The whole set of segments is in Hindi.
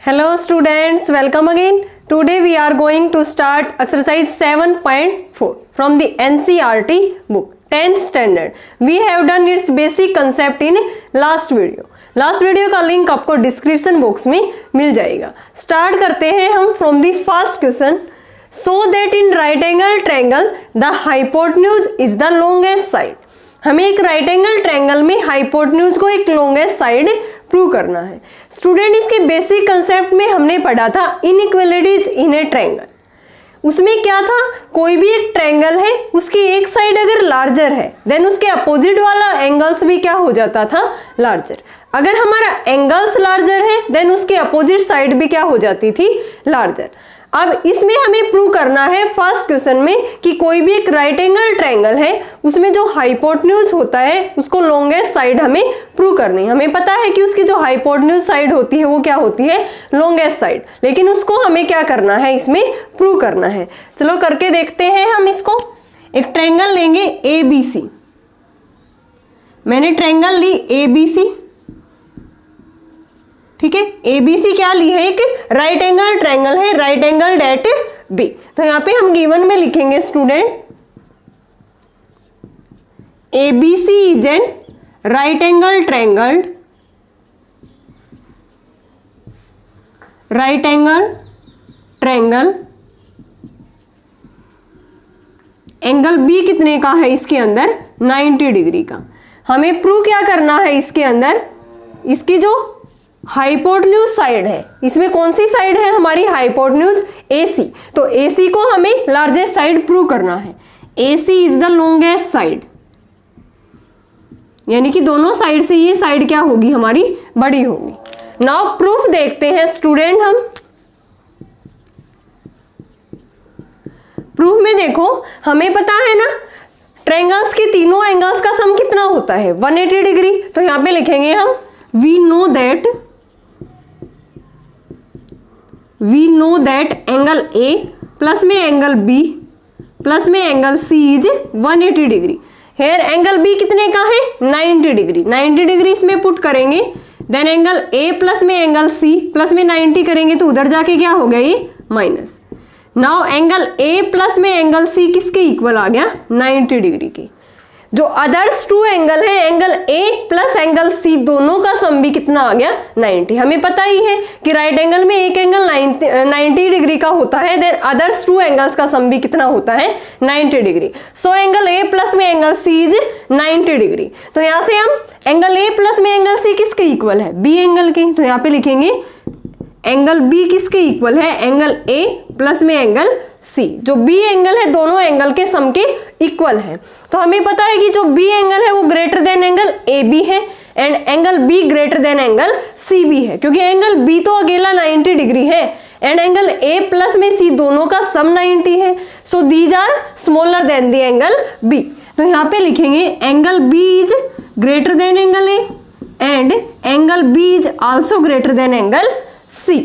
Hello students, welcome again. Today we are going to start exercise 7.4 from the NCERT book 10th standard. We have done its basic concept in last video. Last video का लिंक आपको डिस्क्रिप्शन बॉक्स में मिल जाएगा. स्टार्ट करते हैं हम from the first question. So that in right angle triangle the hypotenuse is the longest side. हमें एक राइट एंगल ट्रायंगल में हाइपोटेन्यूज को एक लॉन्गेस्ट साइड प्रूव करना है. स्टूडेंट, इसके बेसिक कंसेप्ट में हमने पढ़ा था इनइक्वालिटीज इन ए ट्रायंगल. उसमें क्या था, कोई भी एक ट्रायंगल है, उसकी एक साइड अगर लार्जर है देन उसके अपोजिट वाला एंगल्स भी क्या हो जाता था, लार्जर. अगर हमारा एंगल्स लार्जर है देन उसके अपोजिट साइड भी क्या हो जाती थी, लार्जर. अब इसमें हमें प्रूव करना है फर्स्ट क्वेश्चन में कि कोई भी एक राइट एंगल ट्रायंगल है उसमें जो हाइपोटेन्यूज होता है उसको लॉन्गेस्ट साइड हमें प्रूव करनी है. हमें पता है कि उसकी जो हाइपोटेन्यूज साइड होती है वो क्या होती है, लॉन्गेस्ट साइड. लेकिन उसको हमें क्या करना है, इसमें प्रूव करना है. चलो करके देखते हैं हम इसको. एक ट्रायंगल लेंगे ABC. मैंने ट्रायंगल ली ABC, ठीक है. ABC क्या ली है, एक राइट एंगल ट्रायंगल है, राइट एंगल एट B. तो यहां पे हम गिवन में लिखेंगे student ABC is an right angle triangle, right angle triangle. Angle B कितने का है इसके अंदर, 90 डिग्री का. हमें प्रूव क्या करना है इसके अंदर, इसकी जो हाइपोटेन्यूज साइड है, इसमें कौन सी साइड है हमारी, हाइपोटेन्यूज AC. तो AC को हमें लार्जेस्ट साइड प्रूव करना है. AC is the longest side, यानी कि दोनों साइड से ये साइड क्या होगी, हमारी बड़ी होगी. नाउ प्रूफ देखते हैं स्टूडेंट हम. प्रूफ में देखो, हमें पता है ना ट्रायंगल्स के तीनों एंगल्स का सम कितना होता है, 180 डिग्री. तो यहां पे लिखेंगे हम we know that angle A plus में एंगल B प्लस में angle C is 180 degree. Here angle B कितने का है, 90 डिग्री. 90 डिग्री इसमें पुट करेंगे, देन एंगल A प्लस में एंगल C प्लस में 90 करेंगे तो उधर जाके क्या हो गया, ये minus. Now angle A plus में एंगल C किसके इक्वल आ गया, 90 डिग्री के. जो अदर्स टू एंगल है, angle A plus angle C दोनों का सम भी कितना आ गया, 90. हमें पता ही है कि राइट एंगल में एक एंगल 90 डिग्री का होता है, देन अदर्स टू एंगल्स का सम भी कितना होता है, 90 degree. So angle A plus में एंगल C इज 90 डिग्री. तो यहां से हम एंगल A प्लस में एंगल C किसके इक्वल है, B एंगल के. तो यहां पे लिखेंगे एंगल B किसके इक्वल है, एंगल A प्लस में एंगल C. जो B एंगल है दोनों एंगल के सम के इक्वल है. तो हमें पता है कि जो B एंगल है वो ग्रेटर देन एंगल AB है and angle B greater than angle CB है, क्योंकि एंगल B तो अकेला 90 डिग्री है एंड एंगल A प्लस में C दोनों का सम 90 है. So these are smaller than the angle B. तो यहाँ पे लिखेंगे angle B is greater than angle A and angle B is also greater than angle C.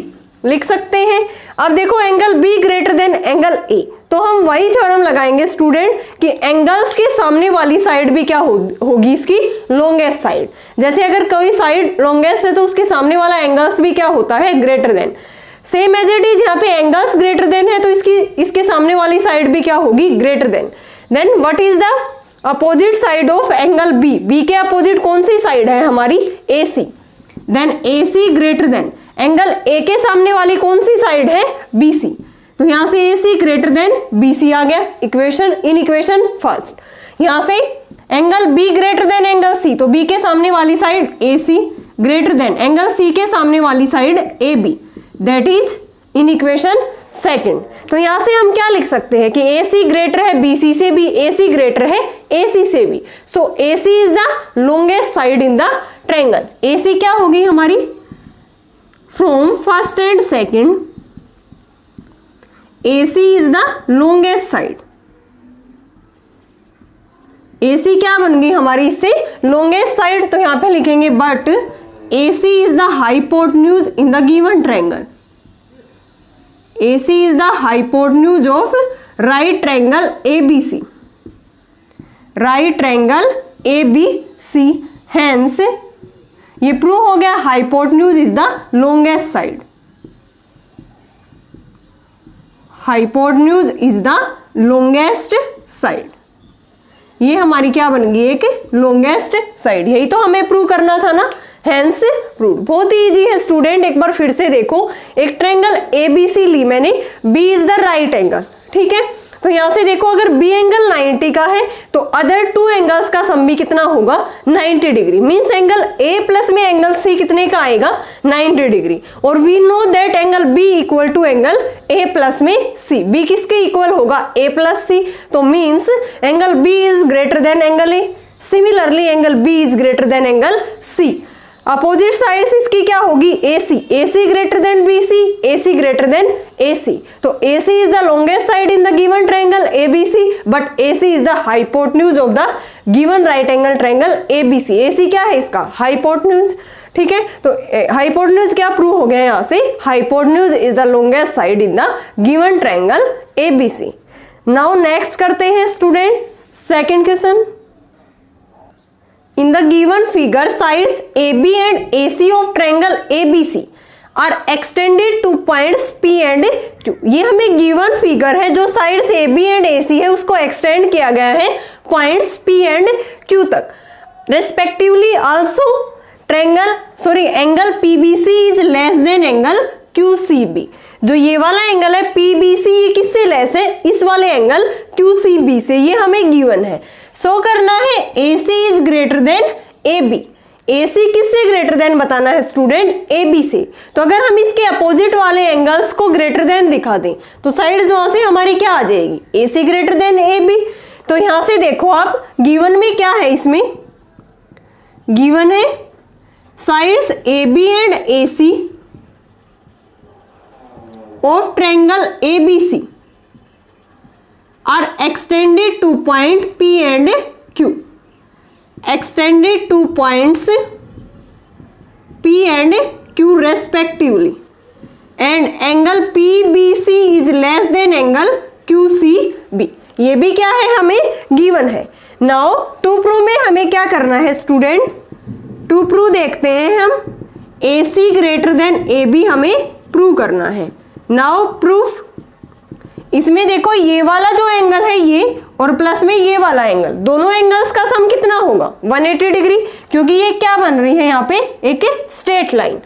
लिख सकते हैं. अब देखो angle B greater than angle A, तो हम वही थ्योरम लगाएंगे स्टूडेंट कि एंगल्स के सामने वाली साइड भी क्या होगी, इसकी लॉन्गेस्ट साइड. जैसे अगर कोई साइड लॉन्गेस्ट है तो उसके सामने वाला एंगल्स भी क्या होता है, greater than. Same as it is यहाँ पे एंगल्स ग्रेटर देन है तो इसके सामने वाली साइड भी क्या होगी, greater than. Then what is the opposite side of angle B. B के अपोजिट कौन सी साइड है हमारी, AC. Then AC greater than angle A के सामने वाली कौन सी साइड है, BC. तो यहां से AC ग्रेटर देन BC आ गया इन इक्वेशन फर्स्ट. यहां से angle B greater than angle C, तो B के सामने वाली side AC greater than angle C के सामने वाली side AB. That is in equation second. तो यहां से हम क्या लिख सकते हैं कि AC ग्रेटर है BC से भी, AC ग्रेटर है AC से भी. सो AC is the longest side in the triangle. AC क्या होगी हमारी, from first and second AC is the longest side. AC क्या बन गई हमारी, इससे लॉन्गेस्ट साइड. तो यहां पे लिखेंगे but AC is the hypotenuse in the given triangle. AC is the hypotenuse of right triangle ABC. Right triangle ABC. Hence ये प्रूव हो गया hypotenuse is the longest side. Hypotenuse is the longest side. ये हमारी क्या बन गई, एक लॉन्गेस्ट साइड। यही तो हमें प्रूव करना था ना, हेंस प्रूव। बहुत ही इजी है स्टूडेंट, एक बार फिर से देखो। एक ट्रायंगल एबीसी ली मैंने, B is the right angle, ठीक है। तो यहां से देखो अगर बी एंगल 90 का है तो अदर टू एंगल्स का सम भी कितना होगा, 90 degree. Means angle A plus में एंगल सी कितने का आएगा, 90 डिग्री। और we know that angle B equal to angle A plus में सी। बी किसके इक्वल होगा, ए प्लस सी। तो means angle B is greater than angle A. Similarly angle B is greater than angle C. Opposite sides इसकी क्या होगी, AC। AC greater than BC, AC greater than AC। तो AC is the longest side in the given triangle ABC, but AC is the hypotenuse of the given right angle triangle ABC। AC क्या है इसका, हाइपोटेन्यूज, ठीक है। तो हाइपोटेन्यूज क्या प्रूव हो गया यहाँ से, hypotenuse is the longest side in the given triangle ABC। Now next करते हैं student second question. In the given figure, sides AB and AC of triangle ABC are extended to points P and Q। ये हमें given figure है, जो sides AB and AC है उसको extend किया गया है points P and Q तक। Respectively also angle PBC is less than angle QCB। जो ये वाला एंगल है PBC, ये किससे लेस है, इस वाले एंगल QCB से। ये हमें गिवन है। सो करना है AC is greater than AB। AC किससे ग्रेटर देन बताना है स्टूडेंट, AB से। तो अगर हम इसके अपोजिट वाले एंगल्स को ग्रेटर देन दिखा दें तो साइड्स वहां से हमारी क्या आ जाएगी, AC ग्रेटर देन AB। तो यहां से देखो आप, गिवन में क्या है, इसमें गिवन है sides AB and AC of triangle ABC are extended to point P and Q, extended to points P and Q respectively, and angle PBC is less than angle QCB। ये भी क्या है, हमें गिवन है। नाउ टू प्रूव में हमें क्या करना है स्टूडेंट, टू प्रूव देखते हैं हम। AC ग्रेटर देन AB हमें प्रूव करना है। नाउ प्रूफ, इसमें देखो ये वाला जो एंगल है ये, और प्लस में ये वाला एंगल, दोनों एंगल्स का सम कितना होगा, 180 डिग्री। क्योंकि ये क्या बन रही है यहाँ पे, एक straight line.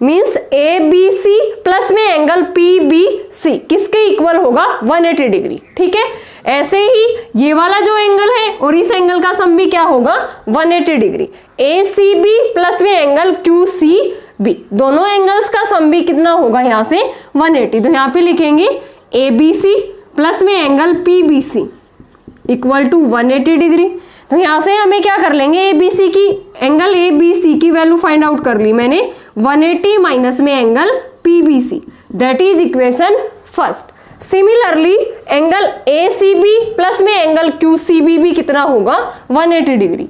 Means ABC plus में एंगल PBC किसके इक्वल होगा, 180 डिग्री, ठीक है। ऐसे ही ये वाला जो एंगल है और इस एंगल का सम भी क्या होगा, 180 डिग्री। ACB प्लस में एंगल QCB, दोनों एंगल्स का सम भी कितना होगा यहाँ से, 180। तो यहाँ पे लिखेंगे ABC प्लस में angle PBC equal to 180 degree. तो यहाँ से हमें क्या कर लेंगे, ABC की, एंगल ABC की वैल्यू फाइंड आउट कर ली मैंने, 180 माइनस में angle PBC, that is equation first. Similarly angle ACB plus में एंगल QCB भी कितना होगा, 180 डिग्री।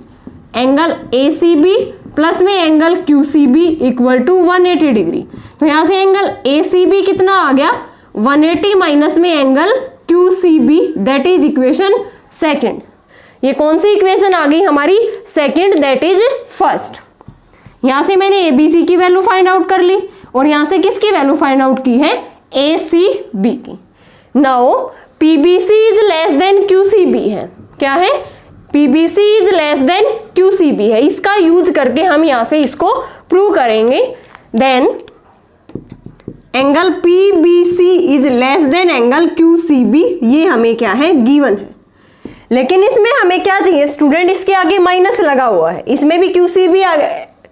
एंगल ACB प्लस में angle QCB equal to 180 degree. तो यहाँ से एंगल ACB कितना आ गया, 180 माइनस में angle QCB, that is equation second. ये कौन सी इक्वेशन आ गई हमारी, सेकेंड, दैट इज फर्स्ट। यहां से मैंने ABC की वैल्यू फाइंड आउट कर ली और यहां से किसकी वैल्यू फाइंड आउट की है, ACB की। Now PBC is less then QCB है, क्या है, PBC is less then QCB है। इसका यूज करके हम यहां से इसको प्रूव करेंगे। Then angle PBC is less than angle QCB, ये हमें क्या है, गिवन है। लेकिन इसमें हमें क्या चाहिए स्टूडेंट, इसके आगे माइनस लगा हुआ है। इसमें भी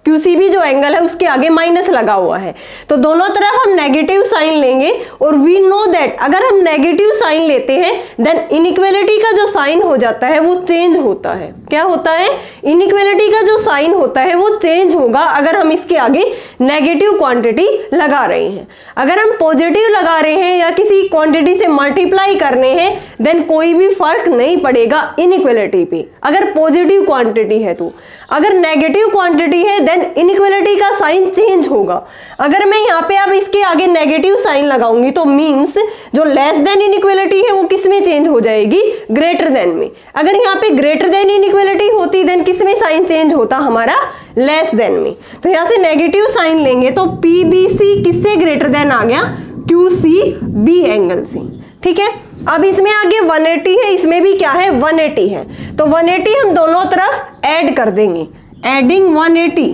QCB जो एंगल है उसके आगे माइनस लगा हुआ है। तो दोनों तरफ हम नेगेटिव साइन लेंगे और वी नो दैट अगर हम नेगेटिव साइन लेते हैं देन इनइक्वालिटी का जो साइन हो जाता है वो चेंज होता है। क्या होता है, इनइक्वालिटी का जो साइन होता है वो चेंज होगा अगर हम इसके आगे नेगेटिव क्वांटिटी लगा रहे हैं। अगर हम पॉजिटिव लगा रहे हैं या किसी क्वांटिटी से मल्टीप्लाई करने हैं देन कोई भी फर्क नहीं पड़ेगा इनइक्वालिटी पे, अगर पॉजिटिव क्वांटिटी है तो। अगर नेगेटिव क्वांटिटी है देन इनइक्वालिटी का साइन चेंज होगा। अगर मैं यहाँ पे अब इसके आगे नेगेटिव साइन लगाऊंगी तो मींस जो लेस देन इनइक्वालिटी है वो किस में चेंज हो जाएगी, ग्रेटर देन में। अगर यहाँ पे ग्रेटर देन इनइक्वालिटी होती देन किस में साइन चेंज होता हमारा, लेस देन में। तो यहाँ से नेगेटिव साइन लेंगे तो PBC किससे ग्रेटर देन आ गया, QCB एंगल से। ठीक है। अब इसमें आगे 180 है, इसमें भी क्या है 180 है, तो 180 हम दोनों तरफ ऐड कर देंगे, एडिंग 180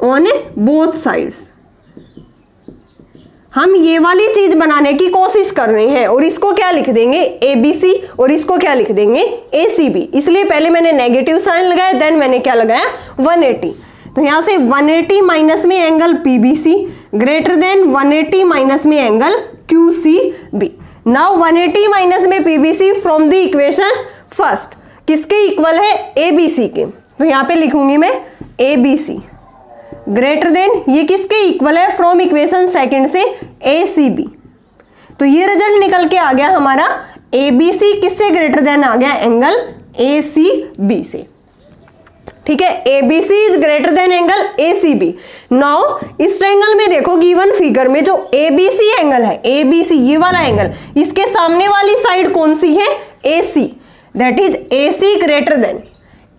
ऑन बोथ साइड्स। हम ये वाली चीज बनाने की कोशिश कर रहे हैं और इसको क्या लिख देंगे ABC और इसको क्या लिख देंगे ACB। इसलिए पहले मैंने नेगेटिव साइन लगाया, देन मैंने क्या लगाया 180। तो यहां से 180 माइनस में angle PBC greater than 180 minus में एंगल QCB। नाउ 180 माइनस में PBC from the equation first किसके इक्वल है ABC के, तो यहां पे लिखूंगी मैं ABC ग्रेटर देन ये किसके इक्वल है फ्रॉम इक्वेशन सेकंड से ACB। तो ये रिजल्ट निकल के आ गया हमारा ABC किससे ग्रेटर देन आ गया एंगल ACB से, ठीक है। ABC is greater than angle ACB। Now इस ट्रायंगल में देखो गिवन फिगर में जो ABC एंगल है, ABC ये वाला एंगल, इसके सामने वाली साइड कौन सी है AC, that is AC greater than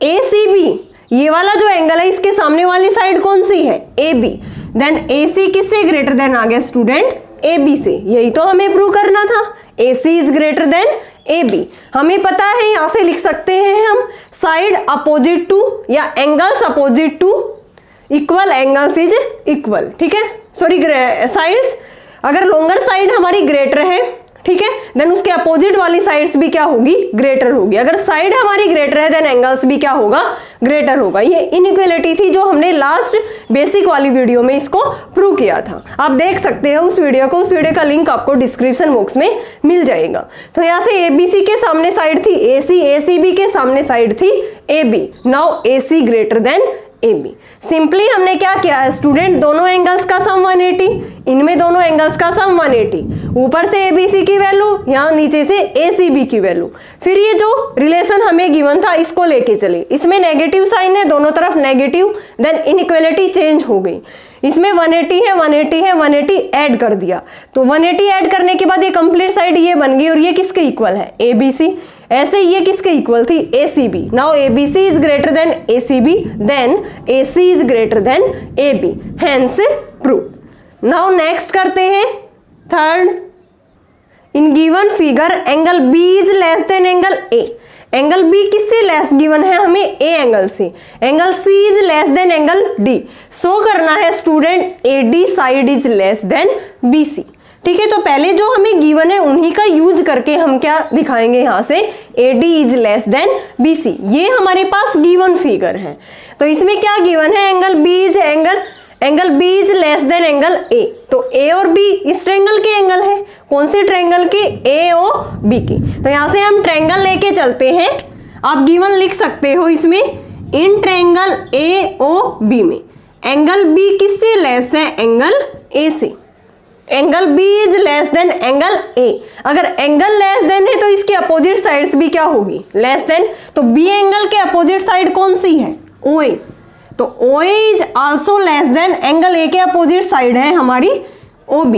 ACB। ये वाला जो एंगल है इसके सामने वाली साइड कौन सी है AB, देन AC किससे ग्रेटर देन आ गया स्टूडेंट AB से। यही तो हमें प्रूव करना था, AC is greater than AB। हमें पता है यहां से लिख सकते हैं हम साइड अपोजिट टू या angles opposite to equal angles is equal, ठीक है। सॉरी साइड्स, अगर लॉन्गर साइड हमारी ग्रेटर है, ठीक है, देन उसके अपोजिट वाली साइड्स भी क्या होगी ग्रेटर होगी। अगर साइड हमारी ग्रेटर है देन एंगल्स भी क्या होगा ग्रेटर होगा। ये इनइक्वालिटी थी जो हमने लास्ट बेसिक वाली वीडियो में इसको प्रूव किया था, आप देख सकते हो उस वीडियो को, उस वीडियो का लिंक आपको डिस्क्रिप्शन बॉक्स में मिल जाएगा। तो यहाँ से ABC के सामने साइड थी AC, ACB के सामने साइड थी AB। Now AC greater than AB। Simply हमने क्या किया है स्टूडेंट, दोनों एंगल्स का सम 180, इनमें दोनों एंगल्स का सम 180, ऊपर से ABC की वैल्यू, यहाँ नीचे से ACB की वैल्यू। फिर ये जो रिलेशन हमें गिवन था इसको लेके चले, इसमें नेगेटिव साइन है, दोनों तरफ नेगेटिव, देन इनइक्वालिटी चेंज हो गई। इसमें 180 है, 180 है, 180 ऐड कर दिया, तो 180 ऐड करने के बाद ये कंप्लीट साइड ये बन गई और ये किसके इक्वल है ABC। ऐसे ये किसके इक्वल थी ACB। Now ABC is greater than ACB, then AC is greater than AB, hence prove. Now next करते हैं third, in given figure angle B is less than angle A। Angle B किससे लेस गिवन है हमें A एंगल से, angle C is less than angle D। Show करना है student AD side is less than BC, ठीक है। तो पहले जो हमें गिवन है उन्हीं का यूज करके हम क्या दिखाएंगे यहाँ से AD is less than BC। ये हमारे पास गिवन फिगर है, तो इसमें क्या गिवन है angle B is less than angle A। तो A और B इस ट्रायंगल के एंगल है, कौन से ट्रायंगल के AOB की। तो यहाँ से हम ट्रायंगल लेके चलते हैं, आप गिवन लिख सकते हो इसमें इन ट्रायंगल AOB में एंगल B किससे लेस है एंगल A से, angle B is less than angle A। अगर एंगल लेस देन है तो इसके अपोजिट साइड्स भी क्या होगी लेस देन, तो B एंगल के अपोजिट साइड कौन सी है OA, तो OA is also less than angle A के अपोजिट साइड है हमारी OB।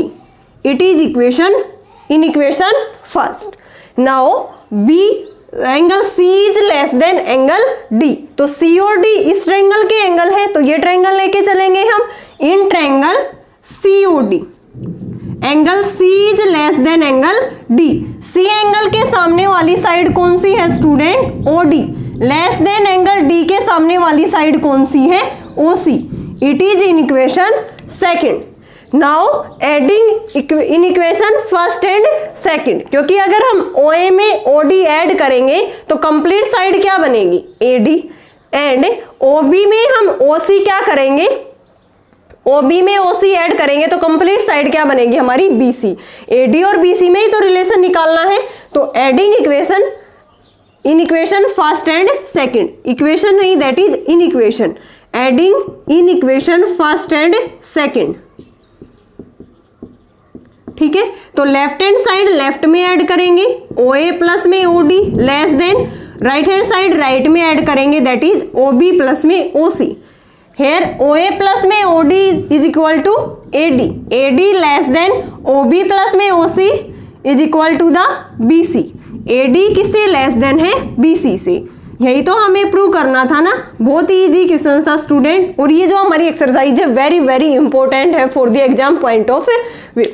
It is in equation first. Now B angle C is less than angle D, तो C और D इस ट्रायंगल के एंगल है, तो ये ट्रायंगल लेके चलेंगे हम in triangle COD। Angle C is less than angle D। C angle के सामने वाली साइड कौन सी है student OD, less than angle D के सामने वाली साइड कौन सी है OC। It is in equation second. Now adding in equation first and second, क्योंकि अगर हम OA में OD ऐड करेंगे तो कंप्लीट साइड क्या बनेगी AD, एंड OB में हम OC क्या करेंगे OB में OC ऐड करेंगे तो कंप्लीट साइड क्या बनेगी हमारी BC। AD और BC में ही तो रिलेशन निकालना है, तो adding equation in equation first and second, equation नहीं that is in equation, adding in equation first and second, ठीक है। तो लेफ्ट हैंड साइड लेफ्ट में ऐड करेंगे OA प्लस में OD less than, right hand side right में ऐड करेंगे दैट इज OB प्लस में OC। Here OA प्लस में OD is equal to AD less than OB plus में OC is equal to the BC। AD किससे लेस देन है BC से, यही तो हमें प्रूव करना था ना। बहुत ही इजी क्वेश्चन था स्टूडेंट, और ये जो हमारी एक्सरसाइज है वेरी वेरी इंपॉर्टेंट है for the exam point of view.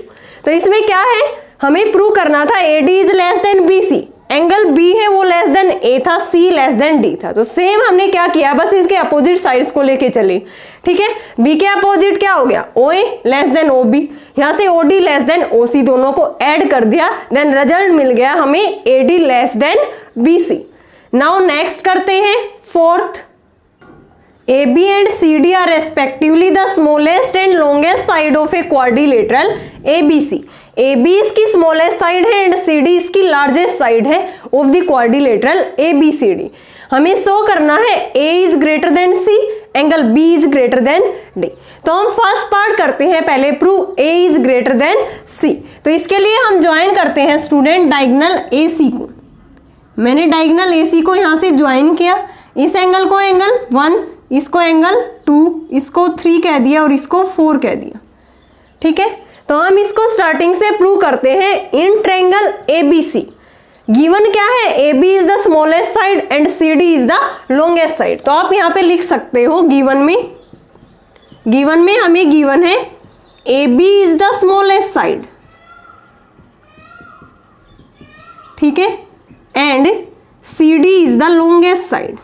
तो इसमें क्या है हमें प्रूव करना था AD is less than BC, angle B है वो लेस देन A था, C लेस देन D था। तो सेम हमने क्या किया, बस इसके अपोजिट साइड्स को लेके चले, ठीक है। B के अपोजिट क्या हो गया, OA लेस देन OB, यहाँ से OD लेस देन OC दोनों को ऐड कर दिया, देन रिजल्ट मिल गया हमें AD less than BC। Now next करते हैं fourth. AB and CD are respectively the smallest and longest side of a quadrilateral ABC. AB इसकी smallest side है and CD इसकी largest side है of the quadrilateral ABCD। हमें शो करना है A is greater than C, angle B is greater than D। तो हम फर्स्ट पार्ट करते हैं पहले prove A is greater than C। तो इसके लिए हम ज्वाइन करते हैं स्टूडेंट डायगोनल AC को। मैंने डायगोनल AC को यहाँ से ज्वाइन किया, इस एंगल को एंगल 1, इसको एंगल 2, इसको 3 कह दिया और इसको 4 कह दिया, ठीक है। तो हम इसको स्टार्टिंग से प्रूव करते हैं इन ट्रायंगल ABC। गिवन क्या है, AB is the smallest side and CD is the longest side. तो आप यहाँ पे लिख सकते हो गिवन में हमें गिवन है AB is the smallest side, ठीक है, and CD is the longest side.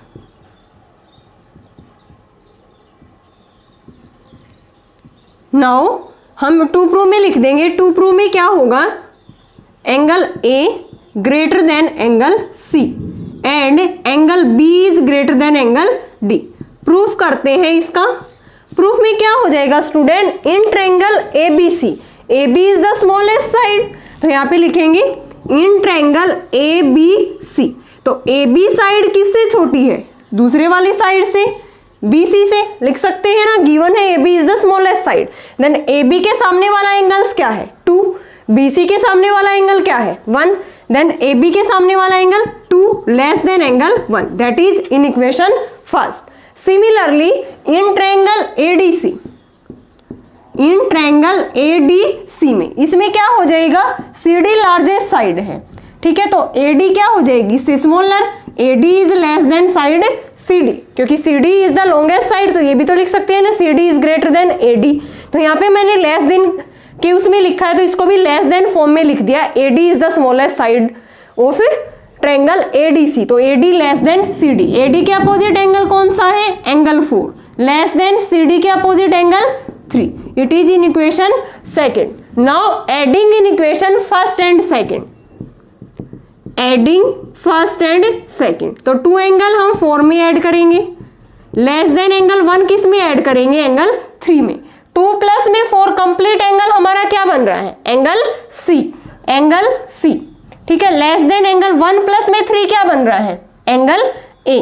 Now हम टू प्रूव में लिख देंगे, टू प्रूव में क्या होगा, angle A greater than angle C and angle B is greater than angle D। Proof करते हैं इसका। प्रूफ में क्या हो जाएगा student, in triangle ABC, AB is the smallest side, तो यहाँ पे लिखेंगे इन ट्रायंगल ABC। तो AB साइड किससे छोटी है, दूसरे वाली साइड से, BC से लिख सकते हैं ना, गिवन है AB is the smallest side. Then AB के सामने वाला एंगल्स क्या है 2, BC के सामने वाला एंगल क्या है 1, देन AB के सामने वाला angle 2 less than angle 1, that is in equation first. Similarly in triangle ADC, in triangle ADC में इसमें क्या हो जाएगा, CD लार्जेस्ट साइड है, ठीक है। तो AD क्या हो जाएगी, C smaller, AD is less then side CD, क्योंकि CD is the longest side, तो ये भी तो लिख सकते हैं ना CD is greater then AD। तो यहाँ पे मैंने लेस देन के उसमें लिखा है तो इसको भी लेस देन फॉर्म में लिख दिया, AD is the smallest side of triangle ADC। तो AD less than CD, AD के अपोजिट एंगल कौन सा है, एंगल 4 लेस देन CD के opposite angle 3, it is in equation second. Now adding in equation first and second, adding first and second, तो 2 एंगल हम 4 में ऐड करेंगे, लेस देन एंगल 1 किस में ऐड करेंगे, एंगल 3 में। 2 प्लस में 4 कंप्लीट एंगल हमारा क्या बन रहा है, एंगल C, एंगल C, ठीक है। लेस देन एंगल 1 प्लस में 3 क्या बन रहा है, एंगल A।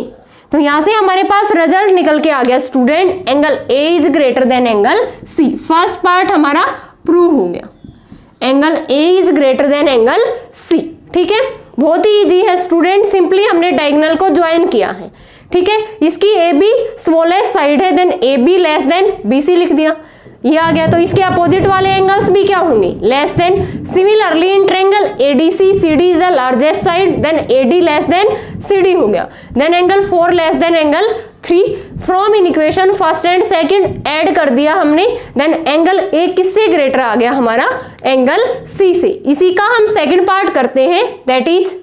तो यहां से हमारे पास रिजल्ट निकल के आ गया student, angle A is greater than angle C। First part हमारा प्रूव हो गया, angle A is greater than angle C, ठीक है। बहुत ही इजी है स्टूडेंट, सिंपली हमने डायगोनल को ज्वाइन किया है, ठीक है। इसकी AB स्मॉलेस्ट साइड है, then AB less than BC लिख दिया, ये आ गया। तो इसके अपोजिट वाले एंगल्स भी क्या होंगे, less than. Similarly in triangle ADC, CD is the largest side, then AD less than CD हो गया, then angle 4 less than angle 3। From in equation first and second add कर दिया हमने, देन एंगल A किससे ग्रेटर आ गया हमारा, एंगल C से। इसी का हम सेकंड पार्ट करते हैं, दैट इज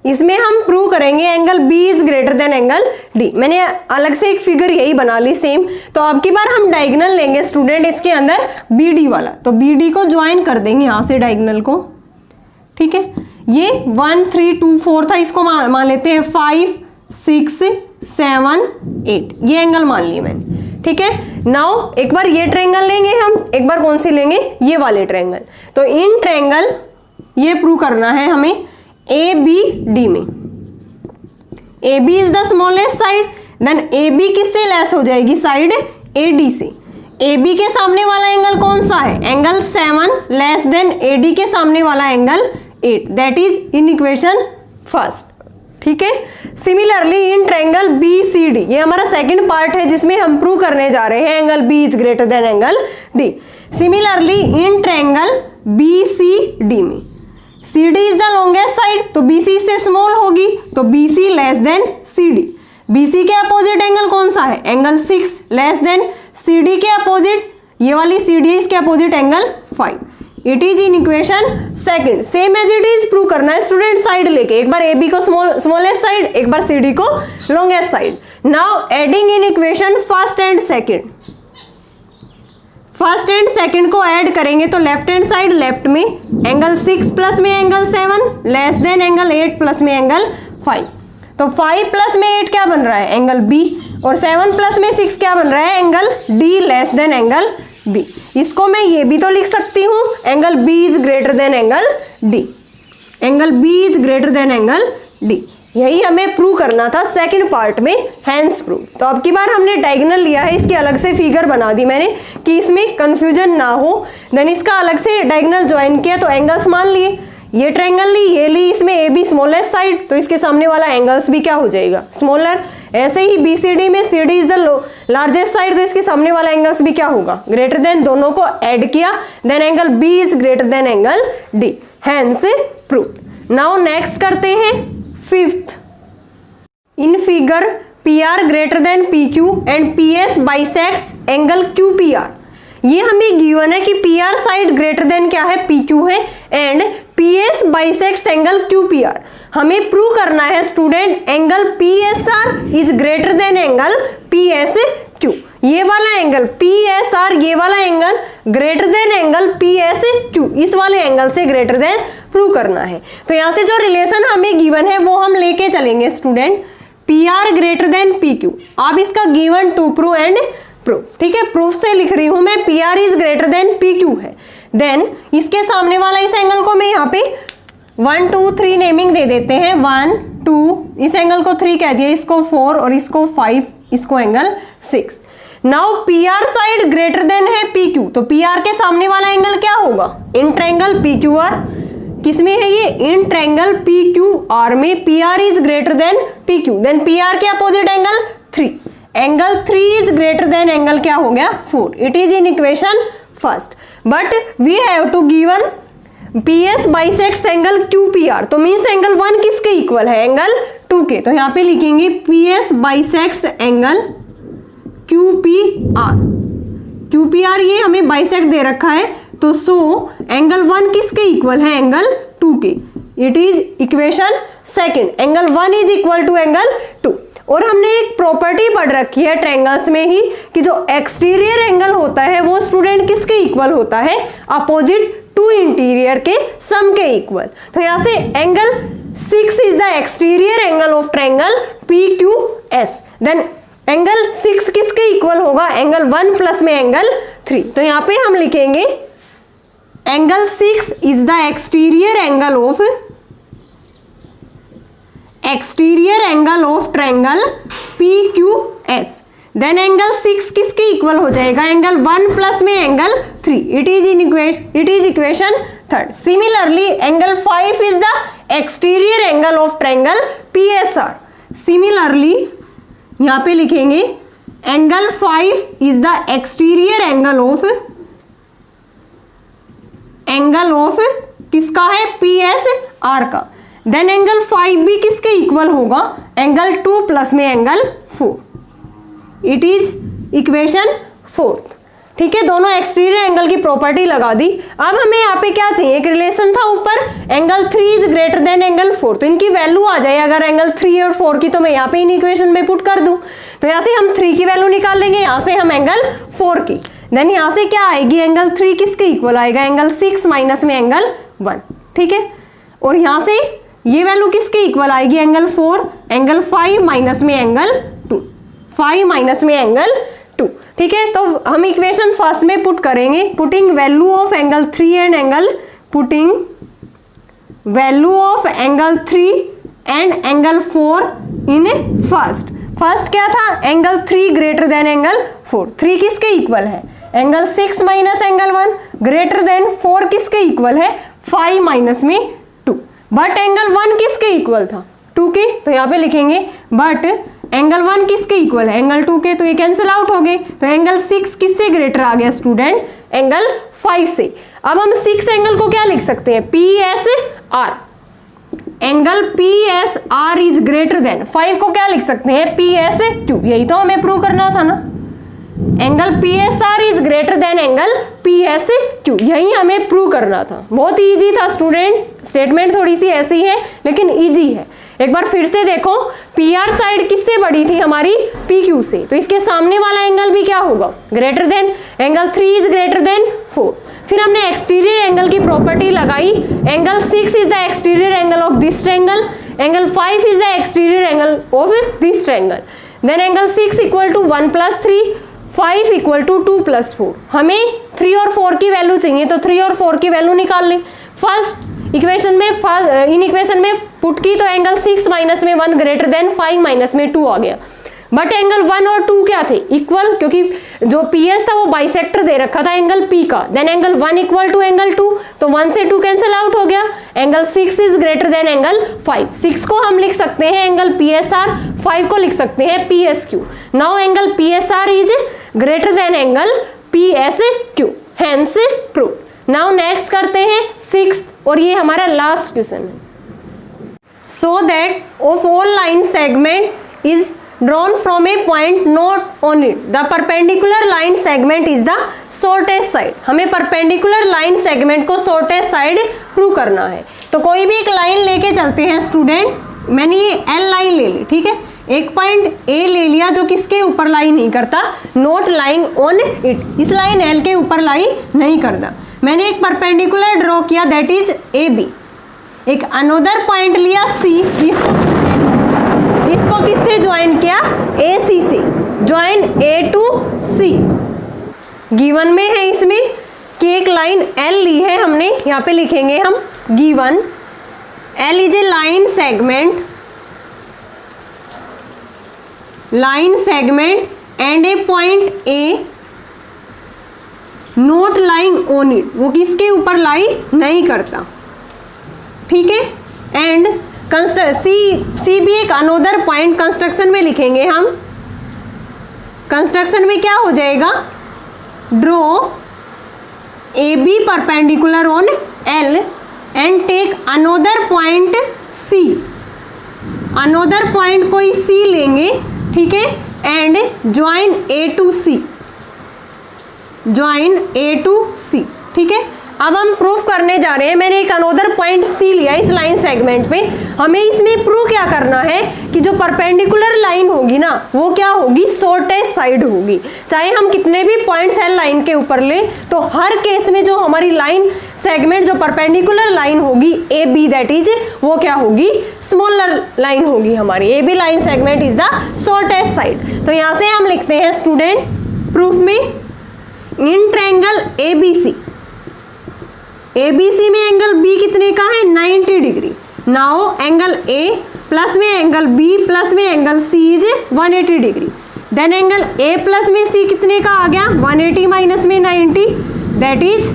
इसमें हम प्रूव करेंगे angle B is greater than angle D। मैंने अलग से एक फिगर यही बना ली सेम। तो अब की बार हम डायगोनल लेंगे स्टूडेंट इसके अंदर BD वाला, तो BD को ज्वाइन कर देंगे यहाँ से डायगोनल को, ठीक है। ये 1 3 2 4 था, इसको मान लेते हैं 5 6 7 8, ये एंगल मान लिए मैंने, ठीक है। नाउ एक बार ये ट्रायंगल लेंगे हम, एक बार कौन सी लेंगे, ये वाले ट्रायंगल। तो इन ट्रायंगल ये प्रूव करना है हमें ABD में, AB is the smallest side, then AB किससे लेस हो जाएगी, साइड AD से। AB के सामने वाला एंगल कौन सा है, एंगल 7 लेस देन AD के सामने वाला angle 8, that is in equation first, ठीक है। सिमिलरली इन ट्रायंगल BCD, ये हमारा सेकंड पार्ट है जिसमें हम प्रूव करने जा रहे हैं angle B is greater than angle D। Similarly in triangle BCD में CD is the longest side, तो BC से स्मॉल होगी, तो BC less than CD। BC के अपोजिट एंगल कौन सा है, एंगल 6 लेस देन CD के अपोजिट, ये वाली CD है, इसके opposite angle 5। It is in equation second. Same as it is prove करना है स्टूडेंट साइड लेके, एक बार ए बी को स्मॉलेस्ट साइड, एक बार सी डी को longest side. Now adding in equation first and second, first and second को ऐड करेंगे तो लेफ्ट हैंड साइड लेफ्ट में एंगल 6 प्लस में angle 7 less than angle 8 plus में एंगल 5। तो 5 प्लस में 8 क्या बन रहा है, एंगल बी, और 7 प्लस में 6 क्या बन रहा है, angle D less than angle B. इसको मैं ये भी तो लिख सकती हूं, angle B is greater than angle D, angle B is greater than angle D. यही हमें प्रूव करना था सेकंड पार्ट में, हैंस प्रूव। तो अब की बार हमने डायगोनल लिया है, इसकी अलग से फिगर बना दी मैंने कि इसमें कंफ्यूजन ना हो। देन इसका अलग से डायगोनल ज्वाइन किया तो एंगल्स मान लिए, ये ट्रायंगल ली, ये ली, इसमें ए बी स्मॉलेस्ट साइड, तो इसके सामने वाला एंगल्स भी क्या हो जाएगा, स्मॉलर। ऐसे ही बी सी डी में C D is the largest side, तो इसके सामने वाला एंगल्स भी क्या होगा, ग्रेटर देन। दोनों को ऐड किया, then angle B is greater than angle D, hence prove. Now next करते हैं fifth. In figure P R greater than P Q and P S bisects angle Q P R. ये हमें गिवन है कि P R side greater than क्या है, पी क्यू है, and P S bisects angle Q P R. हमें प्रूव करना है student angle P S R is greater than angle P S Q. ये वाला एंगल पी एस आर, ये वाला angle greater than angle P S Q, इस वाले एंगल से ग्रेटर देन प्रूव करना है। तो यहां से जो रिलेशन हमें गिवन है वो हम लेके चलेंगे student, P R greater than P Q. अब इसका given to prove and proof, ठीक है, प्रूफ से लिख रही हूं मैं, P R is greater than P Q है। देन इसके सामने वाला इस एंगल को मैं यहाँ पे 1 2 3 नेमिंग दे देते हैं, 1 2, इस एंगल को 3 कह दिया, इसको 4 और इसको 5, इसको angle 6। Now P R side greater than है पी क्यू, तो पी आर के सामने वाला एंगल क्या होगा, in triangle P Q R. किसमें है ये, in triangle P Q R में P R is greater than P Q. Then P R के opposite angle 3, angle 3 is greater than angle क्या हो गया, 4। It is in equation first, but we have to given P S bisects angle Q P R, तो मीन्स एंगल 1 किसके इक्वल है, एंगल 2 के। तो यहाँ पे लिखेंगे P S bisects angle Q P are. Q P R ये हमें बाइसेक्ट दे रखा है, तो सो एंगल 1 किसके इक्वल है, एंगल 2 के। It is equation second, angle 1 is equal to angle 2। और हमने एक प्रॉपर्टी पढ़ रखी है ट्रायंगल्स में ही कि जो एक्सटीरियर एंगल होता है वो स्टूडेंट किसके इक्वल होता है, अपोजिट टू इंटीरियर के सम के इक्वल। तो यहां से angle 6 is the exterior angle of triangle P Q S. Then angle 6 किसके इक्वल होगा, एंगल 1 प्लस में एंगल 3। तो यहां पे हम लिखेंगे angle 6 is the exterior angle of triangle P Q S. Then angle 6 किसके इक्वल हो जाएगा, एंगल 1 प्लस में angle 3। It is equation third. Similarly angle 5 is the exterior angle of triangle P S R. Similarly यहां पे लिखेंगे angle 5 is the exterior angle of किसका है, पी एस आर का। देन एंगल 5 भी किसके इक्वल होगा, एंगल 2 प्लस में angle 4। It is equation fourth, ठीक है। दोनों एक्सटीरियर एंगल की प्रॉपर्टी लगा दी। अब हमें यहाँ पे क्या चाहिए, एक रिलेशन था ऊपर, angle 3 is greater than angle 4, तो इनकी वैल्यू आ जाए अगर एंगल 3 और 4 की, तो मैं यहाँ पे इन इक्वेशन में पुट कर दूं। तो यहाँ से हम 3 की वैल्यू निकाल लेंगे, यहाँ से हम एंगल 4 की। देन यहाँ से क्या आएगी, एंगल 3 किसके इक्वल आएगा, एंगल 6 माइनस में एंगल 1, ठीक है। और यहाँ से ये वैल्यू किसके इक्वल आएगी, एंगल 4, एंगल 5 माइनस में एंगल 2, 5 माइनस में एंगल 2, ठीक है। तो हम इक्वेशन फर्स्ट में पुट करेंगे, putting value of angle 3 and putting value of angle 3 and angle 4 in first क्या था, एंगल 3 ग्रेटर देन एंगल 4। 3 किसके इक्वल है, angle 6 minus angle 1, greater than 4 किसके इक्वल है, 5 माइनस में 2। बट एंगल 1 किसके इक्वल था, 2 के। तो यहाँ पे लिखेंगे बट एंगल 1 किसके इक्वल है, एंगल 2 के, तो ये कैंसिल आउट हो गए। तो एंगल 6 किससे ग्रेटर आ गया स्टूडेंट, एंगल 5 से। अब हम 6 एंगल को क्या लिख सकते हैं, P S are. Angle P S R is greater then 5 को क्या लिख सकते हैं, पी एस क्यू। यही तो हमें प्रूव करना था ना, angle PSR is greater than angle PSQ। यही हमें प्रूव करना था। बहुत इजी था स्टूडेंट, स्टेटमेंट थोड़ी सी ऐसी है लेकिन इजी है। एक बार फिर से देखो, PR साइड किससे बड़ी थी हमारी, PQ से, तो इसके सामने वाला एंगल भी क्या होगा, greater than, angle 3 is greater than 4। फिर हमने एक्सटीरियर एंगल की प्रॉपर्टी लगाई, angle 6 is the exterior angle of this triangle, angle 5 is the exterior angle of this triangle, then angle 6 equal to 1 + 3, 5 equal to 2 + 4। हमें 3 और 4 की वैल्यू चाहिए, तो 3 और 4 की वैल्यू निकाल लें। फर्स्ट इक्वेशन में इन इक्वेशन में पुट की, तो एंगल 6 माइनस में 1 ग्रेटर देन 5 माइनस में 2 आ गया। बट एंगल 1 और 2 क्या थे, इक्वल, क्योंकि जो PS था वो बाइसेक्टर दे रखा था एंगल P का। Then angle 1 equal to angle 2, तो 1 से 2 कैंसिल आउट हो गया। Angle 6 is greater than angle 5। 6 को हम लिख सकते हैं एंगल PSR, 5 को लिख सकते हैं PSQ। Now angle PSR is greater than angle PSQ, hence prove. Now next करते हैं 6th, और ये हमारा लास्ट क्वेश्चन है। So that of all line segment is drawn from a point not on it, the perpendicular line segment is the shortest side। हमें perpendicular line segment को shortest side प्रूव करना है। तो कोई भी एक लाइन लेके चलते हैं स्टूडेंट, मैंने ये L लाइन ले ली, ठीक है, एक पॉइंट A ले लिया जो किसके ऊपर लाई नहीं करता, नॉट लाइंग ऑन इट, इस लाइन L के ऊपर लाई नहीं करता। मैंने एक परपेंडिकुलर ड्रॉ किया, दैट इज AB। एक अनदर पॉइंट लिया C, इसको किससे ज्वाइन किया, AC से, join A to C। Given में है इसमें कि एक लाइन L ली है हमने, यहाँ पे लिखेंगे हम given L is a line segment and A point A not lying on it, वो किसके ऊपर लाई नहीं करता, ठीक है। एंड सी भी एक अनोदर पॉइंट, कंस्ट्रक्शन में लिखेंगे हम, कंस्ट्रक्शन में क्या हो जाएगा, draw AB perpendicular on L and take another point C, another point कोई C लेंगे, ठीक है, and join A to C, join A to C, ठीक है। अब हम प्रूफ करने जा रहे हैं, मैंने एक अनोदर पॉइंट C लिया इस लाइन सेगमेंट पे। हमें इसमें प्रूव क्या करना है कि जो परपेंडिकुलर लाइन होगी ना, वो क्या होगी, शॉर्टेस्ट साइड होगी। चाहे हम कितने भी पॉइंट्स L लाइन के ऊपर ले, तो हर केस में जो हमारी लाइन सेगमेंट, जो परपेंडिकुलर लाइन होगी AB, दैट इज वो क्या होगी, स्मॉलर लाइन होगी हमारी। AB line segment is the shortest side. तो यहाँ से हम लिखते हैं स्टूडेंट प्रूफ में, इन ट्रायंगल ABC में एंगल B कितने का है, 90 degree. Now angle A plus में एंगल B प्लस में angle C is 180 degree. Then angle A plus में C कितने का आ गया, 180 माइनस में 90, दैट इज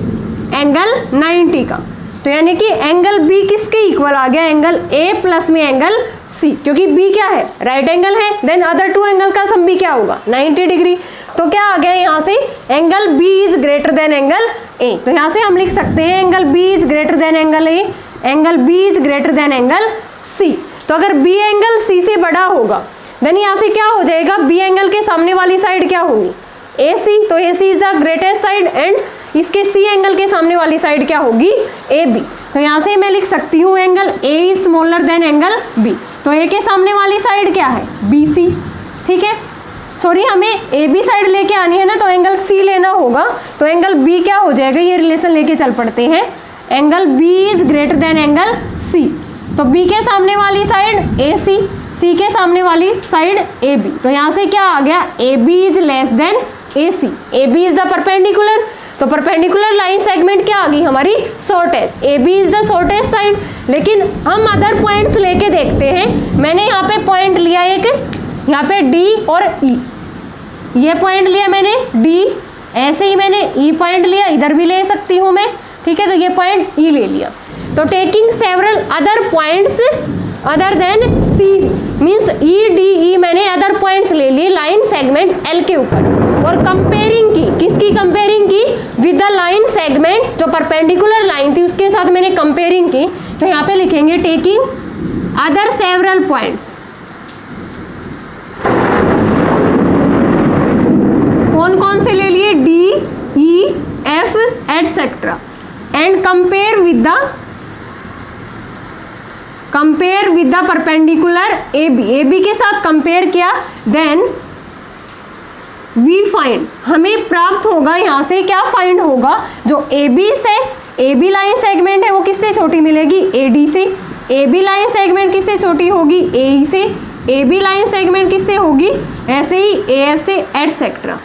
एंगल 90 का। तो यानी कि एंगल B किसके इक्वल आ गया, एंगल A प्लस में एंगल C, क्योंकि B क्या है, राइट एंगल है। देन अदर टू एंगल का सम भी क्या होगा, 90 डिग्री। तो क्या आ गया यहाँ से, angle B is greater than angle A। तो यहाँ से हम लिख सकते हैं angle B is greater than angle A, angle B is greater than angle C। तो अगर B एंगल C से बड़ा होगा, देन यहाँ से क्या हो जाएगा, B एंगल के सामने वाली साइड क्या होगी, AC। तो AC is the greatest side and इसके C एंगल के सामने वाली साइड क्या होगी, AB। तो यहाँ से मैं लिख सकती हूँ angle A is smaller than angle B। तो A के सामने वाली साइड क्या है, BC, ठीक है। सॉरी, हमें AB साइड लेके आनी है ना, तो एंगल C लेना होगा। तो एंगल B क्या हो जाएगा, ये रिलेशन लेके चल पड़ते हैं, angle B is greater than angle C। तो B के सामने वाली साइड AC, C के सामने वाली साइड AB। तो यहाँ से क्या आ गया, AB is less then AC, AB is the perpendicular. तो परपेंडिकुलर लाइन सेगमेंट क्या आ गई हमारी, shortest, AB is the shortest side. लेकिन हम अदर पॉइंट्स लेके देखते हैं। मैंने यहाँ पे पॉइंट लिया एक, यहाँ पे D और E, ये पॉइंट लिया मैंने D, ऐसे ही मैंने E पॉइंट लिया, इधर भी ले सकती हूँ मैं, ठीक है। तो ये पॉइंट E ले लिया। तो taking several other points other than C means EDE, मैंने अदर पॉइंट्स ले लिए लाइन सेगमेंट L के ऊपर, और कंपेयरिंग की, किसकी कंपेयरिंग की, विद द लाइन सेगमेंट, जो परपेंडिकुलर लाइन थी उसके साथ मैंने कंपेयरिंग की। तो यहाँ पे लिखेंगे टेकिंग अदर सेवरल पॉइंट्स, कौन कौन etcetera and compare with the perpendicular A B के साथ कंपेयर किया, देन वी फाइंड, हमें प्राप्त होगा यहाँ से क्या फाइंड होगा, जो ए बी लाइन सेगमेंट है वो किससे छोटी मिलेगी, ए डी से, ए बी लाइन सेगमेंट किससे छोटी होगी, ए ई से, ए बी लाइन सेगमेंट किससे होगी, ऐसे ही ए एफ से एटसेट्रा।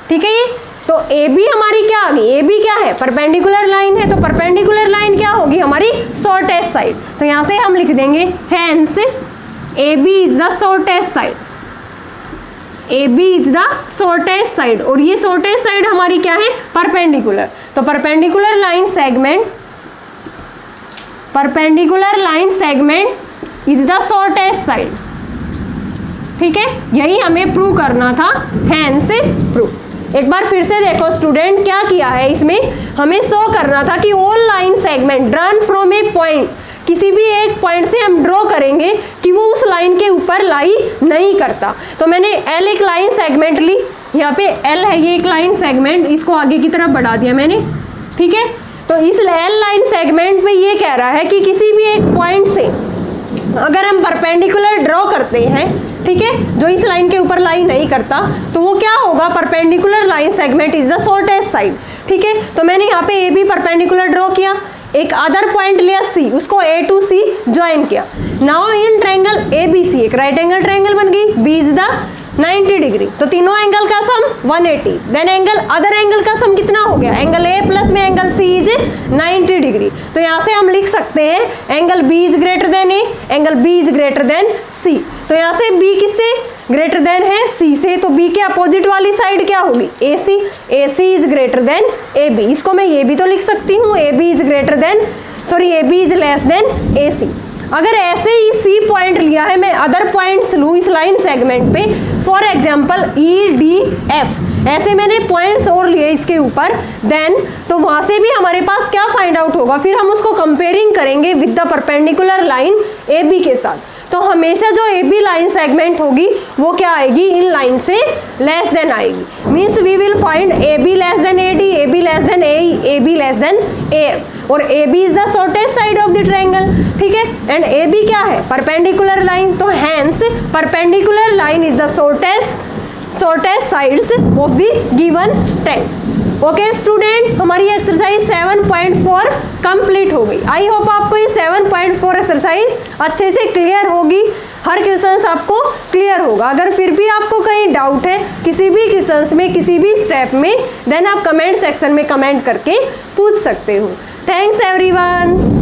ठीक है, ये तो ए बी हमारी क्या आ गई, ए बी क्या है, परपेंडिकुलर लाइन है, तो परपेंडिकुलर लाइन क्या होगी हमारी, शॉर्टेस्ट साइड। तो यहाँ से हम लिख देंगे hence A B is the shortest side, A B is the shortest side, और ये शॉर्टेस्ट साइड हमारी क्या है, परपेंडिकुलर। तो perpendicular line segment is the shortest side. ठीक है, यही हमें प्रूव करना था, हेंस प्रूव। एक बार फिर से देखो स्टूडेंट, क्या किया है इसमें, हमें शो करना था कि all line segment drawn from A point, किसी भी एक पॉइंट से हम ड्रॉ करेंगे कि वो उस लाइन के ऊपर लाई नहीं करता। तो मैंने एल एक लाइन सेगमेंट ली, यहाँ पे एल है ये एक लाइन सेगमेंट, इसको आगे की तरफ बढ़ा दिया मैंने। ठीक है, तो इस एल लाइन सेगमेंट में ये कह रहा है कि किसी भी एक पॉइंट से अगर हम परपेंडिकुलर ड्रॉ करते हैं, ठीक है, जो इस लाइन के ऊपर लाई नहीं करता, तो वो क्या होगा, perpendicular line segment is the shortest side. ठीक है, तो मैंने यहाँ पे ए बी परपेंडिकुलर ड्रॉ किया, एक अदर पॉइंट लिया सी, उसको ए टू सी ज्वाइन किया। Now in triangle A B C एक राइट एंगल ट्रायंगल बन गई, बी इज द 90 डिग्री, तो तीनों एंगल का sum 180, then angle other angle का सम कितना हो गया, एंगल ए प्लस में एंगल सी इज 90 डिग्री। तो यहाँ से हम लिख सकते हैं angle B is greater than A, angle B is greater than C. तो यहाँ से बी किससे ग्रेटर देन है, सी से, तो बी के अपोजिट वाली साइड क्या होगी, A C is greater than A B. इसको मैं ये भी तो लिख सकती हूँ, A B is greater than, sorry A B is less than A C. अगर ऐसे ही सी पॉइंट लिया है, मैं अदर पॉइंट्स लूँ इस लाइन सेगमेंट पे, for example E D F, ऐसे मैंने पॉइंट्स और लिए इसके ऊपर, देन तो वहां से भी हमारे पास क्या फाइंड आउट होगा, फिर हम उसको कंपेयरिंग करेंगे with the perpendicular line A B के साथ। तो हमेशा जो ए बी लाइन सेगमेंट होगी वो क्या आएगी, इन लाइन से लेस देन आएगी, means we will find A B less than A D, A B less than A E, A B less than A F, और A B is the shortest side of the triangle. ठीक है, एंड ए बी क्या है, परपेंडिकुलर लाइन, तो hence perpendicular line is the shortest sides of the given triangle. Okay student, हमारी एक्सरसाइज 7.4 कंप्लीट हो गई। आई होप आपको ये 7.4 एक्सरसाइज अच्छे से क्लियर होगी, हर क्वेश्चन आपको क्लियर होगा। अगर फिर भी आपको कहीं डाउट है किसी भी क्वेश्चन में, किसी भी स्टेप में, देन आप कमेंट सेक्शन में कमेंट करके पूछ सकते हो। Thanks everyone.